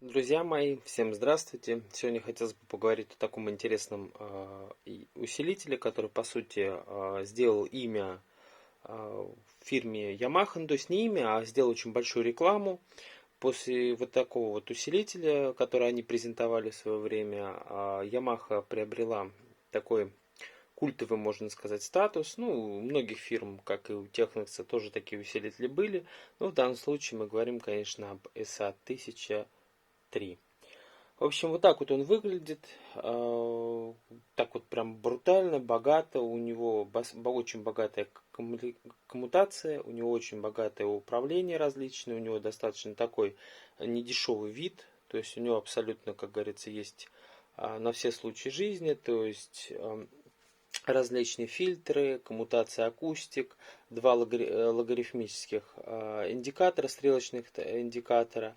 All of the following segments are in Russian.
Друзья мои, всем здравствуйте! Сегодня хотелось бы поговорить о таком интересном усилителе, который по сути сделал имя фирме Yamaha, ну, то есть не имя, а сделал очень большую рекламу. После вот такого вот усилителя, который они презентовали в свое время, Yamaha приобрела такой культовый, можно сказать, статус. Ну, у многих фирм, как и у Технокса, тоже такие усилители были. Но в данном случае мы говорим, конечно, об SA-1003. В общем, вот так вот он выглядит. Так вот прям брутально, богато. У него очень богатая коммутация, у него очень богатое управление различное, у него достаточно такой недешевый вид. То есть у него абсолютно, как говорится, есть на все случаи жизни. То есть различные фильтры, коммутация акустик, два логарифмических индикатора, стрелочных индикатора,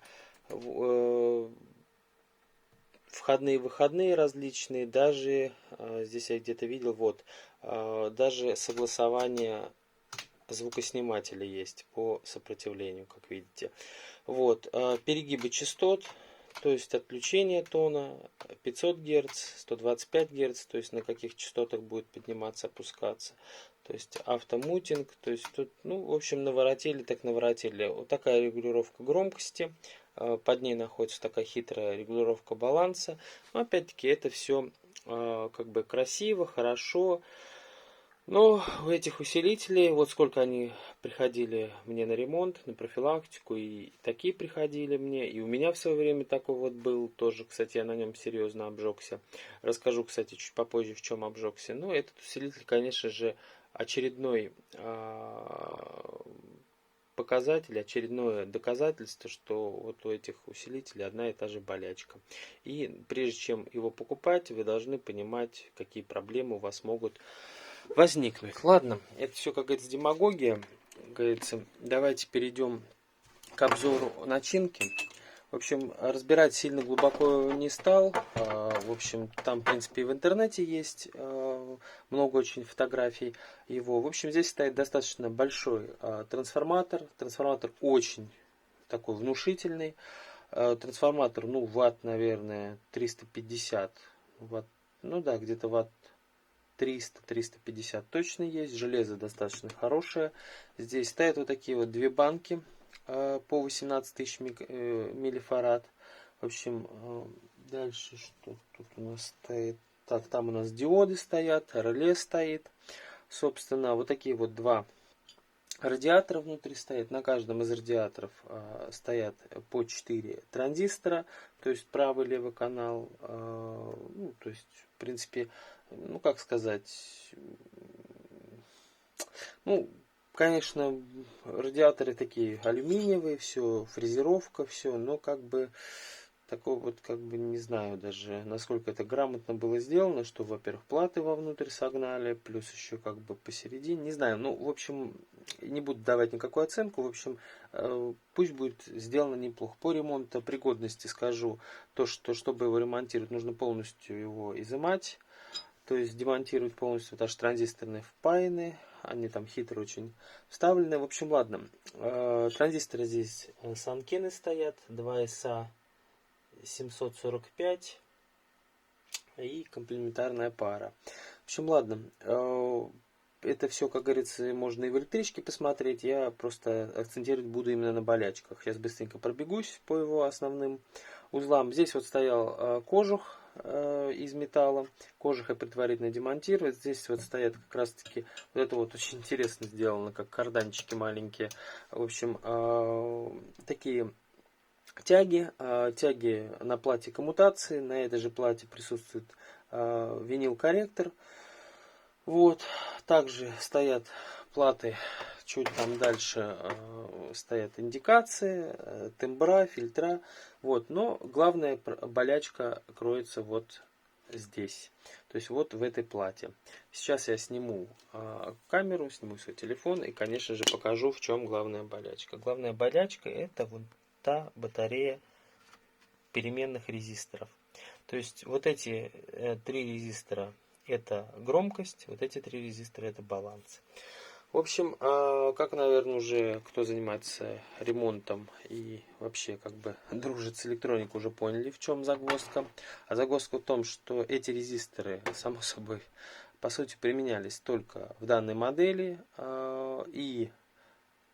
входные выходные различные, даже здесь я где-то видел, вот, даже согласование звукоснимателя есть по сопротивлению, как видите. Вот, перегибы частот, то есть отключение тона 500 Гц, 125 Гц, то есть на каких частотах будет подниматься, опускаться. То есть автомутинг, то есть тут, ну, в общем, наворотили, так наворотили. Вот такая регулировка громкости, под ней находится такая хитрая регулировка баланса. Но опять-таки это все как бы красиво, хорошо. Но у этих усилителей, вот сколько они приходили мне на ремонт, на профилактику, и такие приходили мне, и у меня в свое время такой вот был, тоже, кстати, я на нем серьезно обжегся. Расскажу, кстати, чуть попозже, в чем обжегся. Ну, этот усилитель, конечно же, очередной показатель, очередное доказательство, что вот у этих усилителей одна и та же болячка. И прежде чем его покупать, вы должны понимать, какие проблемы у вас могут возникнуть. Ладно, это все, как говорится, демагогия. Как говорится, давайте перейдем к обзору начинки. В общем, разбирать сильно глубоко не стал. В общем, там, в принципе, и в интернете есть много очень фотографий его. В общем, здесь стоит достаточно большой трансформатор. Трансформатор очень такой внушительный. Трансформатор, ну, ватт, наверное, 350 ватт. Ну да, где-то ватт 300-350 точно есть. Железо достаточно хорошее. Здесь стоят вот такие вот две банки по 18 тысяч миллифарад. В общем, дальше что тут у нас стоит? Так, там у нас диоды стоят, реле стоит. Собственно, вот такие вот два радиатора внутри стоят. На каждом из радиаторов стоят по 4 транзистора, то есть правый и левый канал. Ну, то есть, в принципе, ну, как сказать, ну, конечно, радиаторы такие алюминиевые, все, фрезеровка, все, но как бы такой вот, как бы, не знаю даже, насколько это грамотно было сделано, что, во-первых, платы вовнутрь согнали, плюс еще как бы посередине, не знаю, ну, в общем, не буду давать никакую оценку, в общем, пусть будет сделано неплохо. По ремонтопригодности скажу, то, что, чтобы его ремонтировать, нужно полностью его изымать, то есть демонтировать полностью даже транзисторные впаяны, они там хитро очень вставлены. В общем, ладно. Транзисторы здесь Санкены стоят, 2SA 745 и комплементарная пара. В общем, ладно. Это все, как говорится, можно и в электричке посмотреть. Я просто акцентировать буду именно на болячках. Сейчас быстренько пробегусь по его основным узлам. Здесь вот стоял кожух из металла. Кожух я предварительно демонтировать. Здесь вот стоят как раз таки, вот это вот очень интересно сделано, как карданчики маленькие. В общем, такие тяги. Тяги на плате коммутации. На этой же плате присутствует винил-корректор. Вот. Также стоят платы, чуть там дальше стоят индикации, тембра, фильтра. Вот. Но главная болячка кроется вот здесь. То есть вот в этой плате. Сейчас я сниму камеру, сниму свой телефон и, конечно же, покажу, в чем главная болячка. Главная болячка — это вот та батарея переменных резисторов. То есть вот эти три резистора — это громкость, вот эти три резистора — это баланс. В общем, как, наверное, уже кто занимается ремонтом и вообще как бы дружит с электроникой, уже поняли, в чем загвоздка. А загвоздка в том, что эти резисторы, само собой, по сути, применялись только в данной модели. И,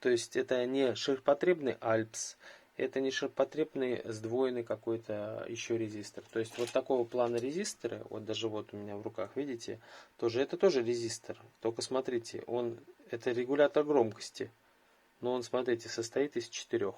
то есть, это не ширпотребный Alps, это не ширпотребный сдвоенный какой-то еще резистор. То есть, вот такого плана резисторы, вот даже вот у меня в руках, видите, это тоже резистор. Только смотрите, это регулятор громкости. Но он, смотрите, состоит из 4.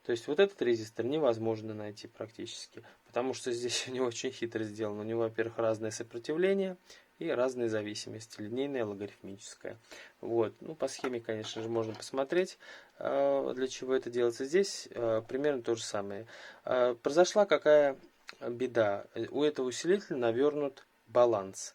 То есть вот этот резистор невозможно найти практически, потому что здесь у него очень хитро сделано. У него, во-первых, разное сопротивление и разные зависимости, линейная, логарифмическая. Вот. Ну, по схеме, конечно же, можно посмотреть, для чего это делается. Здесь примерно то же самое. Произошла какая беда? У этого усилителя навернут баланс.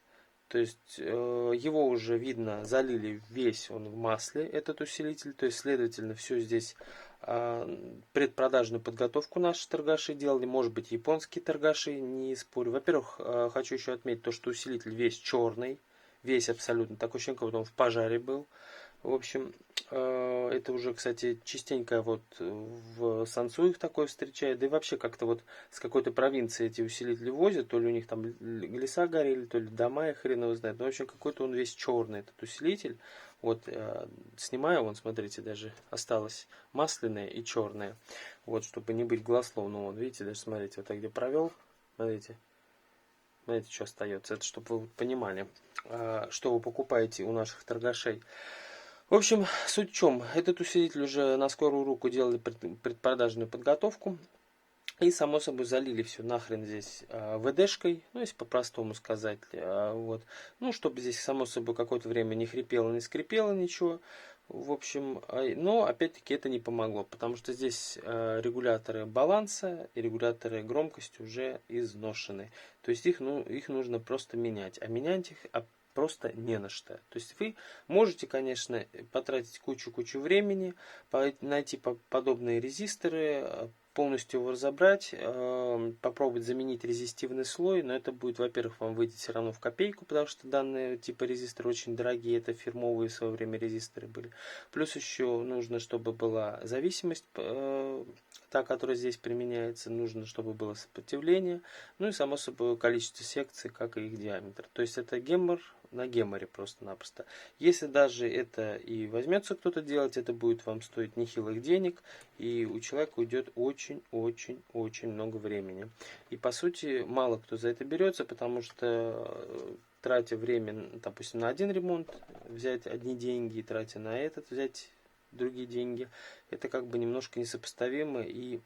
То есть его уже видно, залили весь он в масле, этот усилитель. То есть, следовательно, все здесь предпродажную подготовку наши торгаши делали. Может быть, японские торгаши, не спорю. Во-первых, хочу еще отметить то, что усилитель весь черный. Весь абсолютно. Такое ощущение, как будто он в пожаре был. В общем, это уже, кстати, частенько вот в Сансуях такое встречает. Да и вообще как-то вот с какой-то провинции эти усилители возят. То ли у них там леса горели, то ли дома, я хрен его знает. Но, в общем, какой-то он весь черный, этот усилитель. Вот, снимаю, вон, смотрите, даже осталось масляное и черное. Вот, чтобы не быть голословным. Вот, видите, даже смотрите, вот так где провел. Смотрите, что остается. Это чтобы вы понимали, что вы покупаете у наших торгашей. В общем, суть в чем. Этот усилитель уже на скорую руку делали предпродажную подготовку. И, само собой, залили все нахрен здесь ВДшкой, ну, если по-простому сказать. Вот. Ну, чтобы здесь, само собой, какое-то время не хрипело, не скрипело ничего. В общем, но, опять-таки, это не помогло, потому что здесь регуляторы баланса и регуляторы громкости уже изношены. То есть, их нужно просто менять. А менять их просто не на что. То есть вы можете, конечно, потратить кучу времени, найти подобные резисторы, полностью его разобрать, попробовать заменить резистивный слой, но это будет, во-первых, вам выйдет все равно в копейку, потому что данные типа резисторы очень дорогие, это фирмовые в свое время резисторы были. Плюс еще нужно, чтобы была зависимость, та, которая здесь применяется, нужно, чтобы было сопротивление, ну и, само собой, количество секций, как и их диаметр. То есть это гемор на геморе просто-напросто. Если даже это и возьмется кто-то делать, это будет вам стоить нехилых денег, и у человека уйдет очень много времени. И по сути мало кто за это берется, потому что тратя время, допустим, на один ремонт, взять одни деньги, и тратя на этот, взять другие деньги, это как бы немножко несопоставимо, и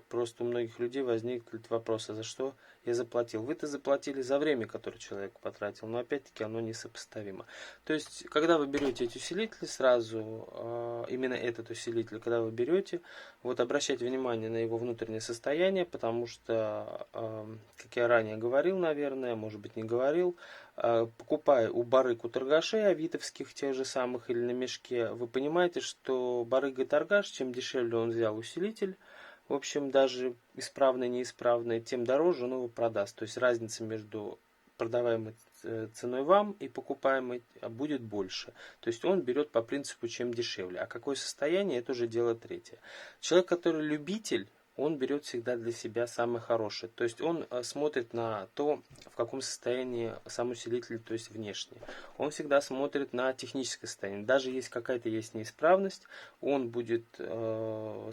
просто у многих людей возникнет вопрос, а за что я заплатил? Вы-то заплатили за время, которое человек потратил, но опять-таки оно несопоставимо. То есть, когда вы берете эти усилители, сразу, именно этот усилитель, когда вы берете, вот обращайте внимание на его внутреннее состояние, потому что, как я ранее говорил, наверное, может быть не говорил, покупая у барыг, у торгашей авитовских тех же самых или на мешке, вы понимаете, что барыга и торгаш, чем дешевле он взял усилитель, в общем, даже исправный, неисправный, тем дороже он его продаст. То есть разница между продаваемой ценой вам и покупаемой будет больше. То есть он берет по принципу, чем дешевле. А какое состояние, это уже дело третье. Человек, который любитель, он берет всегда для себя самое хорошее. То есть он смотрит на то, в каком состоянии сам усилитель, то есть внешне. Он всегда смотрит на техническое состояние. Даже если какая-то есть неисправность, он будет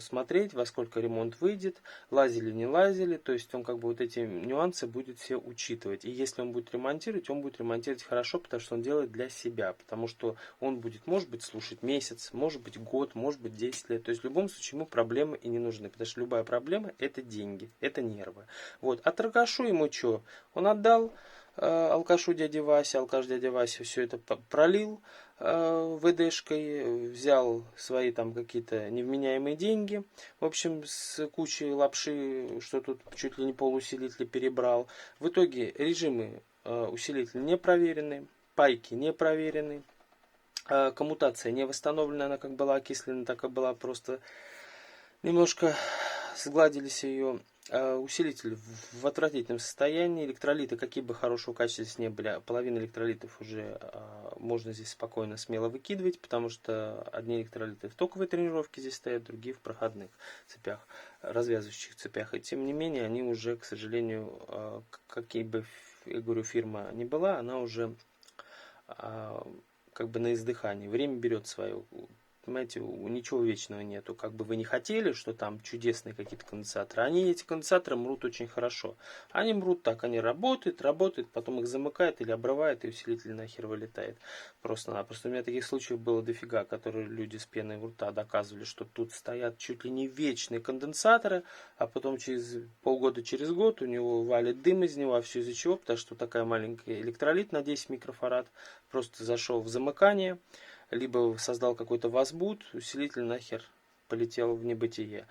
смотреть, во сколько ремонт выйдет, лазили, не лазили. То есть он как бы вот эти нюансы будет все учитывать. И если он будет ремонтировать хорошо, потому что он делает для себя. Потому что он будет, может быть, слушать месяц, может быть, год, может быть, 10 лет. То есть в любом случае ему проблемы и не нужны. Потому что любая проблема это деньги, это нервы. Вот. А торгашу ему что? Он отдал алкашу дяде Васе, алкаш дядя Вася все это пролил ВДшкой, взял свои там какие-то невменяемые деньги, в общем, с кучей лапши, что тут чуть ли не полусилителя перебрал. В итоге режимы усилителя не проверены, пайки не проверены, коммутация не восстановлена, она как была окислена, так и была просто немножко сгладились ее Усилитель в отвратительном состоянии. Электролиты, какие бы хорошего качества здесь не были, половина электролитов уже можно здесь спокойно, смело выкидывать, потому что одни электролиты в токовой тренировке здесь стоят, другие в проходных цепях, развязывающих цепях. И тем не менее, они уже, к сожалению, какие бы, я говорю, фирма ни была, она уже как бы на издыхании. Время берет свое. Понимаете, ничего вечного нету. Как бы вы не хотели, что там чудесные какие-то конденсаторы, эти конденсаторы мрут очень хорошо. Они мрут так, они работают, потом их замыкает или обрывает, и усилитель нахер вылетает. Просто-напросто. У меня таких случаев было дофига, которые люди с пеной у рта доказывали, что тут стоят чуть ли не вечные конденсаторы, а потом через полгода, через год у него валит дым из него, а все из-за чего? Потому что такая маленькая электролит на 10 микрофарад просто зашел в замыкание, либо создал какой-то возбуд, усилитель нахер полетел в небытие.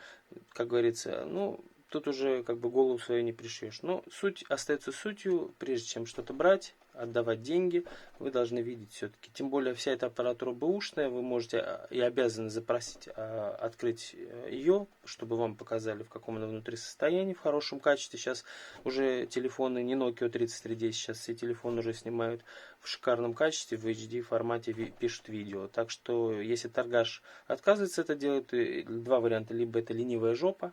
Как говорится, ну, тут уже как бы голову свою не пришьешь. Но суть остается сутью, прежде чем что-то брать, отдавать деньги, вы должны видеть все-таки. Тем более вся эта аппаратура бэушная, вы можете и обязаны запросить открыть ее, чтобы вам показали, в каком она внутри состоянии, в хорошем качестве. Сейчас уже телефоны не Nokia 3310, сейчас все телефоны уже снимают в шикарном качестве, в HD формате пишут видео. Так что, если торгаш отказывается это делать, два варианта. Либо это ленивая жопа,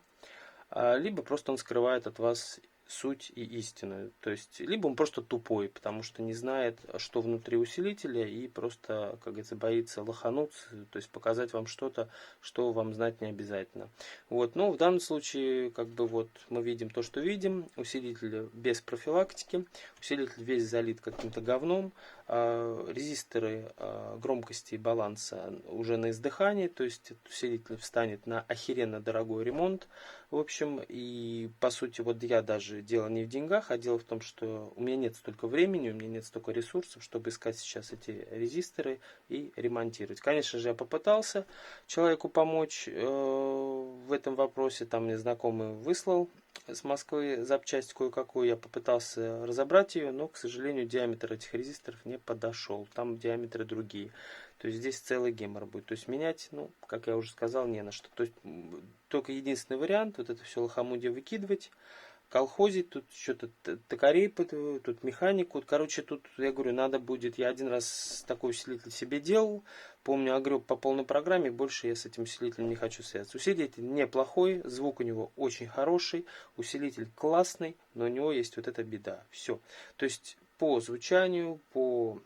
либо просто он скрывает от вас суть и истину. То есть, либо он просто тупой, потому что не знает, что внутри усилителя, и просто, как говорится, боится лохануться, то есть показать вам что-то, что вам знать не обязательно. Вот. Но в данном случае, как бы вот мы видим то, что видим. Усилитель без профилактики, усилитель весь залит каким-то говном, резисторы громкости и баланса уже на издыхании, то есть усилитель встанет на охеренно дорогой ремонт. В общем, и по сути, вот я даже дело не в деньгах, а дело в том, что у меня нет столько времени, у меня нет столько ресурсов, чтобы искать сейчас эти резисторы и ремонтировать. Конечно же, я попытался человеку помочь в этом вопросе, там мне знакомый выслал с Москвы запчасть кое-какую, я попытался разобрать ее, но, к сожалению, диаметр этих резисторов не подошел, там диаметры другие. То есть здесь целый гемор будет. То есть менять, ну, как я уже сказал, не на что. То есть только единственный вариант, вот это все лохомудие выкидывать, колхозить, тут что-то токарей, тут механику. Короче, тут, я говорю, надо будет, я один раз такой усилитель себе делал, помню, огреб по полной программе, больше я с этим усилителем не хочу связаться. Усилитель неплохой, звук у него очень хороший, усилитель классный, но у него есть вот эта беда. Все. То есть по звучанию, по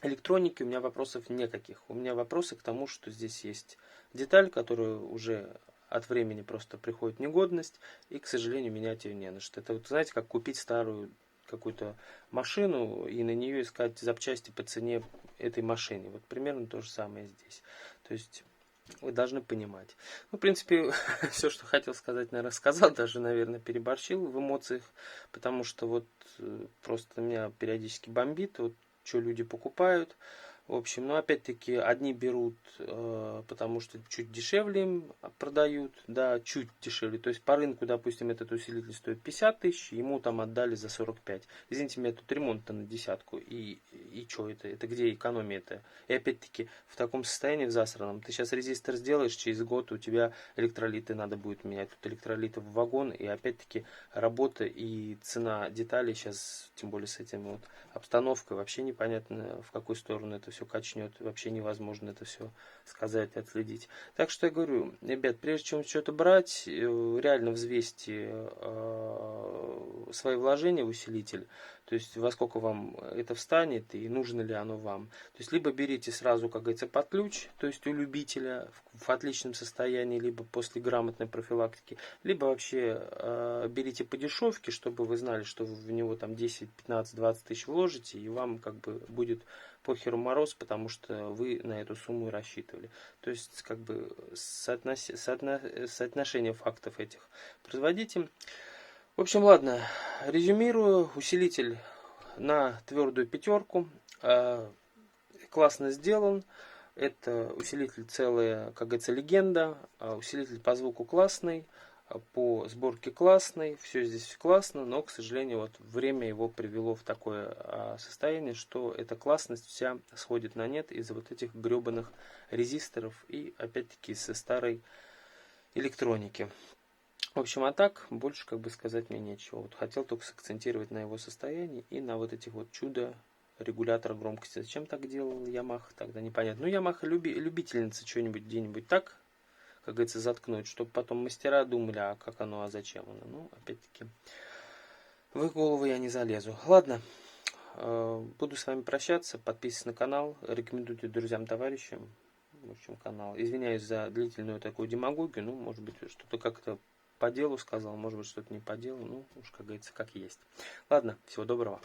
электроники у меня вопросов никаких. У меня вопросы к тому, что здесь есть деталь, которая уже от времени просто приходит в негодность, и, к сожалению, менять ее не на что. Это вот, знаете, как купить старую какую-то машину и на нее искать запчасти по цене этой машины. Вот примерно то же самое здесь. То есть вы должны понимать. Ну, в принципе, все, что хотел сказать, наверное, сказал, даже, наверное, переборщил в эмоциях, потому что вот просто меня периодически бомбит, вот что люди покупают. В общем, ну опять-таки одни берут, потому что чуть дешевле им продают, да, чуть дешевле. То есть по рынку, допустим, этот усилитель стоит 50 тысяч, ему там отдали за 45. Извините, меня тут ремонт-то на десятку. И что это? Это где экономия-то? И опять-таки в таком состоянии, в засранном, ты сейчас резистор сделаешь, через год у тебя электролиты надо будет менять. Тут электролиты в вагон, и опять-таки работа и цена деталей сейчас, тем более с этим вот обстановкой, вообще непонятно, в какую сторону это все качнет. Вообще невозможно это все сказать, отследить. Так что я говорю, ребят, прежде чем что-то брать, реально взвесьте свои вложения в усилитель. То есть во сколько вам это встанет и нужно ли оно вам. То есть либо берите сразу, как говорится, под ключ, то есть у любителя в отличном состоянии, либо после грамотной профилактики, либо вообще берите по дешевке, чтобы вы знали, что вы в него там 10, 15, 20 тысяч вложите, и вам как бы будет похеру мороз, потому что вы на эту сумму и рассчитывали. То есть как бы соотношение фактов этих производите. В общем, ладно, резюмирую. Усилитель на твердую пятерку. Классно сделан. Это усилитель целая, как говорится, легенда. Усилитель по звуку классный, по сборке классный. Все здесь классно, но, к сожалению, вот время его привело в такое состояние, что эта классность вся сходит на нет из-за вот этих гребаных резисторов и, опять-таки, со старой электроники. В общем, а так, больше как бы сказать мне нечего. Вот хотел только сакцентировать на его состоянии и на вот этих вот чудо регулятора громкости. Зачем так делал Yamaha, тогда непонятно. Ну, Yamaha любительница что-нибудь где-нибудь так, как говорится, заткнуть, чтобы потом мастера думали, а как оно, а зачем оно. Ну, опять-таки, в их голову я не залезу. Ладно, буду с вами прощаться. Подписывайтесь на канал, рекомендуйте друзьям, товарищам. В общем, канал. Извиняюсь за длительную такую демагогию. Ну, может быть, что-то как-то по делу сказал, может быть, что-то не по делу. Ну, уж, как говорится, как есть. Ладно, всего доброго.